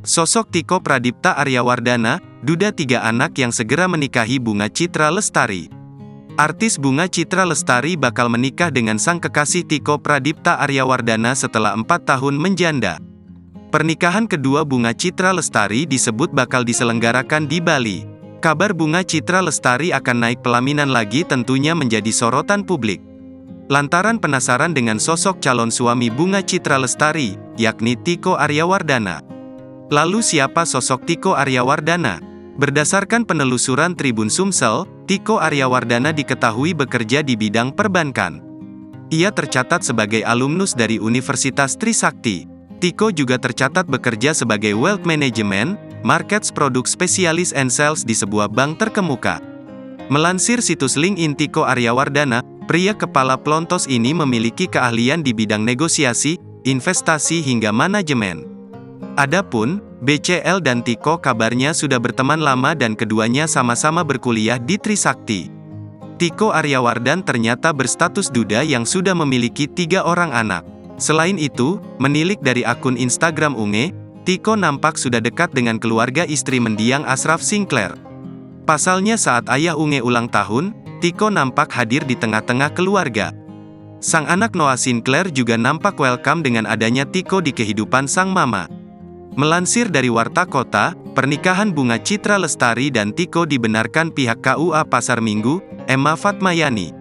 Sosok Tiko Pradipta Aryawardana, duda 3 anak yang segera menikahi Bunga Citra Lestari. Artis Bunga Citra Lestari bakal menikah dengan sang kekasih Tiko Pradipta Aryawardana setelah 4 tahun menjanda. Pernikahan kedua Bunga Citra Lestari disebut bakal diselenggarakan di Bali. Kabar Bunga Citra Lestari akan naik pelaminan lagi tentunya menjadi sorotan publik. Lantaran penasaran dengan sosok calon suami Bunga Citra Lestari, yakni Tiko Aryawardana. Lalu siapa sosok Tiko Aryawardana? Berdasarkan penelusuran Tribun Sumsel, Tiko Aryawardana diketahui bekerja di bidang perbankan. Ia tercatat sebagai alumnus dari Universitas Trisakti. Tiko juga tercatat bekerja sebagai Wealth Management, Markets Produk Spesialis and Sales di sebuah bank terkemuka. Melansir situs LinkedIn Tiko Aryawardana, pria kepala plontos ini memiliki keahlian di bidang negosiasi, investasi hingga manajemen. Adapun, BCL dan Tiko kabarnya sudah berteman lama dan keduanya sama-sama berkuliah di Trisakti. Tiko Aryawardana ternyata berstatus duda yang sudah memiliki 3 orang anak. Selain itu, menilik dari akun Instagram Unge, Tiko nampak sudah dekat dengan keluarga istri mendiang Ashraf Sinclair. Pasalnya saat ayah Unge ulang tahun, Tiko nampak hadir di tengah-tengah keluarga. Sang anak Noah Sinclair juga nampak welcome dengan adanya Tiko di kehidupan sang mama. Melansir dari Warta Kota, pernikahan Bunga Citra Lestari dan Tiko dibenarkan pihak KUA Pasar Minggu, Emma Fatmayani.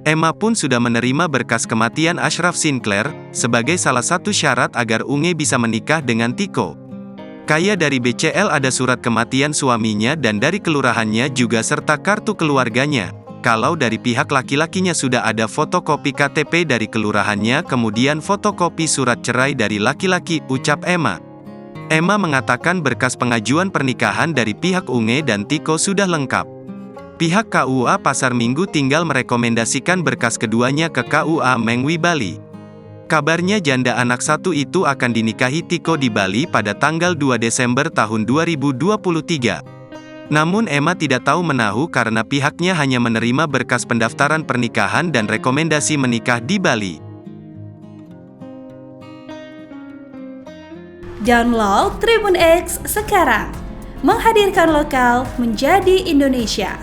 Emma pun sudah menerima berkas kematian Ashraf Sinclair, sebagai salah satu syarat agar Unge bisa menikah dengan Tiko. Kaya dari BCL ada surat kematian suaminya dan dari kelurahannya juga serta kartu keluarganya. Kalau dari pihak laki-lakinya sudah ada fotokopi KTP dari kelurahannya kemudian fotokopi surat cerai dari laki-laki, ucap Emma. Emma mengatakan berkas pengajuan pernikahan dari pihak Unge dan Tiko sudah lengkap. Pihak KUA Pasar Minggu tinggal merekomendasikan berkas keduanya ke KUA Mengwi Bali. Kabarnya janda anak satu itu akan dinikahi Tiko di Bali pada tanggal 2 Desember tahun 2023. Namun Emma tidak tahu menahu karena pihaknya hanya menerima berkas pendaftaran pernikahan dan rekomendasi menikah di Bali. Download Tribun X sekarang, menghadirkan lokal menjadi Indonesia.